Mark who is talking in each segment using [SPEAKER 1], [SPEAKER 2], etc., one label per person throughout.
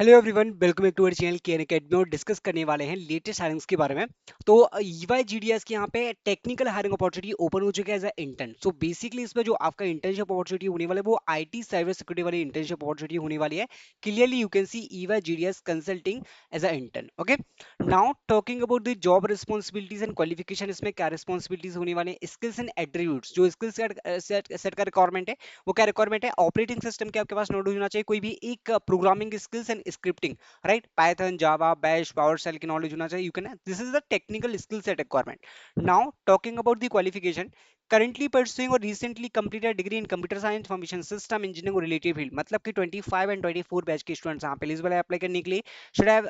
[SPEAKER 1] Hello everyone, welcome back to our channel KN academy. और discuss करने वाले हैं लेटेस्ट हायरिंग्स के बारे में। तो ईवाई जीडीएस के यहाँ पे टेक्निकल हायरिंग अपॉर्चुनिटी ओपन हो चुका है as a intern. So basically इसमें जो आपका इंटर्नशिप अपॉर्चुनिटी होने वाला है वो आईटी साइबर सिक्योरिटी वाली इंटर्नशिप अपॉर्चुनिटी होने वाली है। Clearly you can see EY GDS consulting as a intern. Okay, now talking about the job responsibilities and qualification, इसमें क्या रिस्पॉन्सिबिलिटीज होने वाली है, स्किल्स एंड एट्रीब्यूट्स। जो स्किल्स सेट का रिक्वायरमेंट है वो क्या रिक्वायरमेंट है, ऑपरेटिंग सिस्टम के आपके पास नॉलेज होना चाहिए, कोई भी एक programming skills and scripting, right, Python, Java, bash, PowerShell की नॉलेज होना चाहिए। You can, this is the technical skill set requirement. Now talking about the qualification, currently pursuing or recently completed degree in computer science, information system engineering और related field, मतलब कि 25 and 24 batch के students यहाँ पे eligible है apply करने के लिए। Should have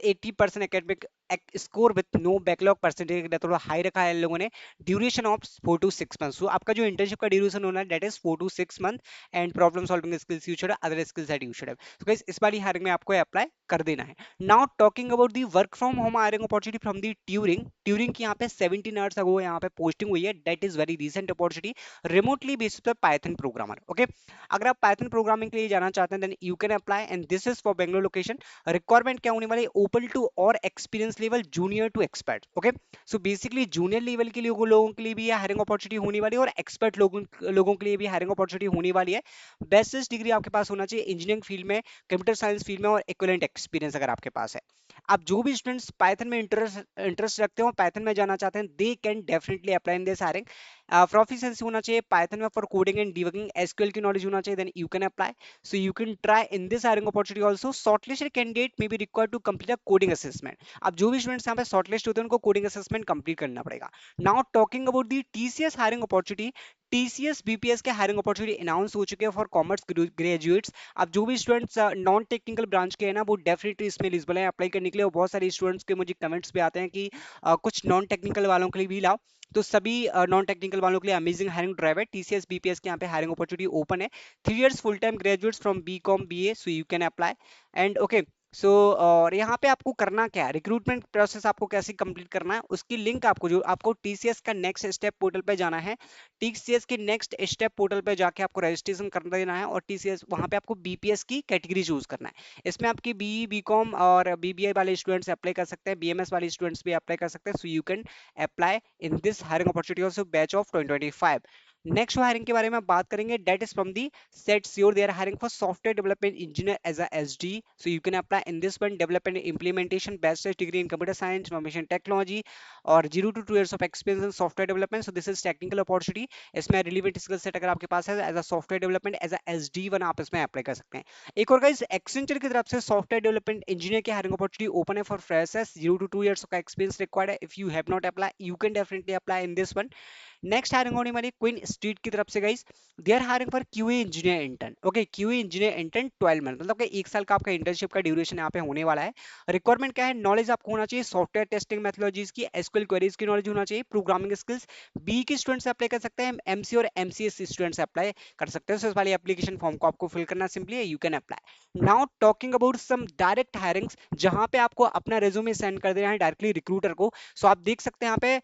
[SPEAKER 1] 80% academic score with no backlog percentage, थोड़ा हाई रखा है इन लोगों ने। Duration of 4 to 6 month, so आपका जो इंटर्नशिप का ड्यूरेशन होना है that is 4 to 6 month. And problem solving skills you should, other skills that you should have. So guys इस वाली हायरिंग में आपको अप्लाई कर देना है। Now talking about the work from home hiring opportunity from the Turing. Turing की यहाँ पे 17 आवर्स अगो यहाँ पे पोस्टिंग हुई है, that is very recent opportunity. Remotely basis पर पाइथन प्रोग्रामर। ओके, अगर आप पाइथन प्रोग्रामिंग के लिए जाना चाहते हैं then you can apply and this is for Bangalore location. Requirement क्या होने वाली, ओपन टू और experience level junior to expert. Okay, so basically junior level के लोगों के लिए भी हायरिंग अपॉर्चुनिटी होने वाली है और एक्सपर्ट लोगों के लिए भी हायरिंग अपॉर्चुनिटी होने वाली है। बेसिस डिग्री आपके पास होना चाहिए इंजीनियरिंग फील्ड में, कंप्यूटर साइंस फील्ड में और इक्विवेलेंट एक्सपीरियंस अगर आपके पास है। आप जो भी स्टूडेंट्स पाइथन में इंटरेस्ट रखते हो, पाइथन में जाना चाहते हैं, they can definitely apply in this hiring. Proficiency होना चाहिए पाइथन में for coding and debugging, SQL की नॉलेज होना चाहिए, then you can apply. So you can try in this hiring opportunity also. Shortlisted candidate may be required to complete a coding assessment. अब जो भी students यहाँ पे shortlist होते हैं उनको कोडिंग असेसमेंट कंप्लीट करना पड़ेगा। Now talking about the TCS hiring opportunity, TCS BPS के हायरिंग अपॉर्चुनिटी अनाउंस हो चुके हैं फॉर कॉमर्स ग्रेजुएट्स। अब जो भी स्टूडेंट्स नॉन टेक्निकल ब्रांच के हैं ना वो डेफिनेटली इसमें एलिजिबल है अप्लाई करने के लिए। और बहुत सारे स्टूडेंट्स के मुझे कमेंट्स भी आते हैं कि कुछ नॉन टेक्निकल वालों के लिए भी लाओ। तो सभी नॉन टेक्निकल वालों के लिए अमेजिंग हायरिंग ड्राइव है। टीसीएस बीपीएस के यहाँ पे हायरिंग अपॉर्चुनिटी ओपन है। 3 years full time graduates from BCom BA, so you can apply. And okay, सो और यहाँ पे आपको करना क्या है, रिक्रूटमेंट प्रोसेस आपको कैसे कंप्लीट करना है उसकी लिंक आपको, जो आपको टीसीएस का नेक्स्ट स्टेप पोर्टल पे जाना है। टीसीएस के नेक्स्ट स्टेप पोर्टल पे जाके आपको रजिस्ट्रेशन कर देना है और टीसीएस वहाँ पे आपको बीपीएस की कैटेगरी चूज करना है। इसमें आपकी बीई बीकॉम और बीबीए वाले स्टूडेंट्स अप्लाई कर सकते हैं, बीएमएस वाले स्टूडेंट्स भी अप्लाई कर सकते हैं। So you can apply in this hiring opportunity of batch of 2025। Next hiring के बारे में बात करेंगे, that is from the set sure, they are hiring for software development engineer as a SD. So you can apply in this one, development implementation, bachelor's degree in computer science information technology और 0 to 2 years of experience in software development. So this is technical opportunity. इसमें relevant skill set अगर आपके पास है as a software development as a SD one, आप इसमें apply कर सकते हैं। एक और गाइस, एक्सेंचर की तरफ से सॉफ्टवेयर डेवलपमेंट इंजीनियर की हायरिंग अपॉर्चुनिटी ओपन है फॉर फ्रेशर्स, 0 to 2 years का एक्सपीरियंस रिक्वायर्ड है। If you have not apply you can definitely apply in this one. Next hiring होने वाली क्वीन स्ट्रीट की तरफ से guys, they are hiring for QA engineer intern. Okay, QA engineer intern 12 month, मतलब कि 1 साल का आपका इंटर्नशिप का ड्यूरेशन यहाँ पे होने वाला है। रिक्वायरमेंट क्या है, नॉलेज आपको होना चाहिए सॉफ्टवेयर टेस्टिंग मेथोलॉजीज की, एसक्यूएल क्वेरीज की नॉलेज होना चाहिए, प्रोग्रामिंग स्किल्स। बी के स्टूडेंट्स अप्लाई कर सकते हैं, एमसी और एमसीएस स्टूडेंट्स अप्लाई कर सकते हैं। So, इस वाली एप्लीकेशन फॉर्म को आपको फिल करना सिंपली है, you can apply. Now talking about some direct hirings, जहां पे आपको अपना रेज्यूमे सेंड कर देना है डायरेक्टली रिक्रूटर को। सो आप देख सकते हैं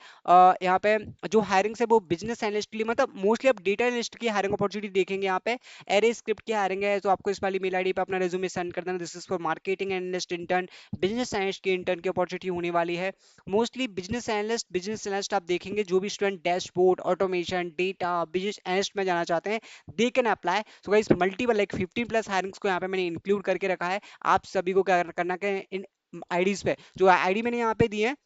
[SPEAKER 1] यहाँ पे जो हायरिंग है वो बिजनेस एनालिस्ट के लिए, मतलब मोस्टली आप डेटा एनालिस्ट की हायरिंग अपॉर्चुनिटी देखेंगे यहाँ पे। एरे स्क्रिप्ट की हायरिंग है, तो आपको इस वाली मेल आईडी पे अपना रेज्यूमे सेंड कर देना। This is for marketing analyst intern, business analyst की इंटर्न की अपॉर्चुनिटी होने वाली है। मोस्टली बिजनेस एनालिस्ट आप देखेंगे, जो भी student dashboard, automation, data, business analyst में जाना चाहते हैं they can apply. So guys multiple like 15+ hirings को यहाँ पे मैंने इंक्लूड करके रखा है। आप सभी को क्या करना है, इन आईडीज पे, जो आईडी मैंने यहाँ पे दी है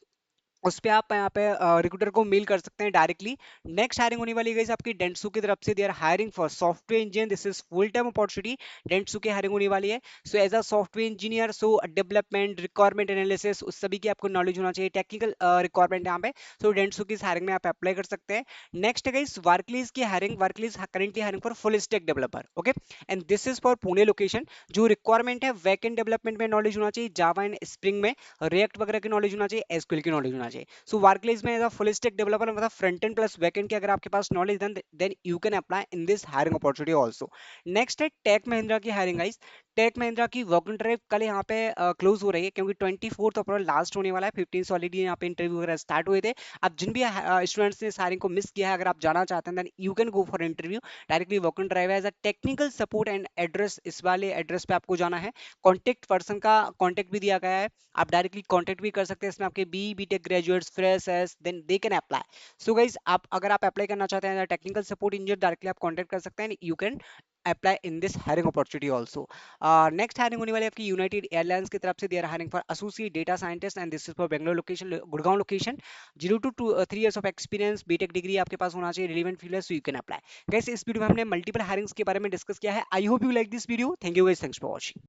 [SPEAKER 1] उस पे आप यहाँ पे रिक्रूटर को मेल कर सकते हैं डायरेक्टली। नेक्स्ट हायरिंग होने वाली है आपकी डेंसू की तरफ से, they are hiring for software engineer, this is full time opportunity. Dentsu की हायरिंग होने वाली है। So as a software engineer, so development, requirement analysis, उस सभी की आपको नॉलेज होना चाहिए, टेक्निकल रिक्वायरमेंट यहाँ पे। सो डेंसू की हायरिंग में आप अप्लाई कर सकते हैं। नेक्स्ट है वर्कलीज की हायरिंग, वर्कलीज currently hiring for full stack developer. Okay, and this is for Pune location. जो रिक्वायरमेंट है, बैकएंड डेवलपमेंट में नॉलेज होना चाहिए, जावा एंड स्प्रिंग में, रिएक्ट वगैरह की नॉलेज होना चाहिए, एसक्यूएल की नॉलेज होना चाहिए। सो वर्कप्लेस में as a full stack developer, मतलब front end plus back end की अगर आपके पास knowledge then you can apply in this hiring opportunity also. Next है टेक महिंद्रा की हायरिंग गाइस। टेक महिंद्रा की वर्क ड्राइव कल यहाँ पे क्लोज हो रही है, क्योंकि 24 अप्रैल लास्ट होने वाला है। 15 से ऑलरेडी यहाँ पे इंटरव्यू वगैरह स्टार्ट हुए थे। अब जिन भी स्टूडेंट्स ने सारे को मिस किया है, अगर आप जाना चाहते हैं then you can go for interview directly. Work drive as a technical support and address, इस वाले एड्रेस पे आपको जाना है। कॉन्टेक्ट पर्सन का कॉन्टेक्ट भी दिया गया है, आप डायरेक्टली कॉन्टेक्ट भी कर सकते हैं। इसमें आपके B tech graduates, freshers, then they can apply. So guys, आप अगर आप अप्लाई करना चाहते हैं टेक्निकल सपोर्ट इंजीनियर, डायरेक्टली आप कॉन्टेक्ट कर सकते हैं। You can apply in this hiring opportunity also. Next hiring होने वाली है आपकी यूनाइटेड एयरलाइंस की तरफ से। They are hiring for associate data scientist and this is for Bangalore location, Gurgaon location. 0 to 3 years of experience, B tech degree आपके पास होना चाहिए, रिलेवेंट फील्ड है, so you can apply. Guys, इस वीडियो में हमने मल्टीपल हायरिंग्स के बारे में डिस्कस किया है। I hope you like this video. Thank you guys, thanks for watching.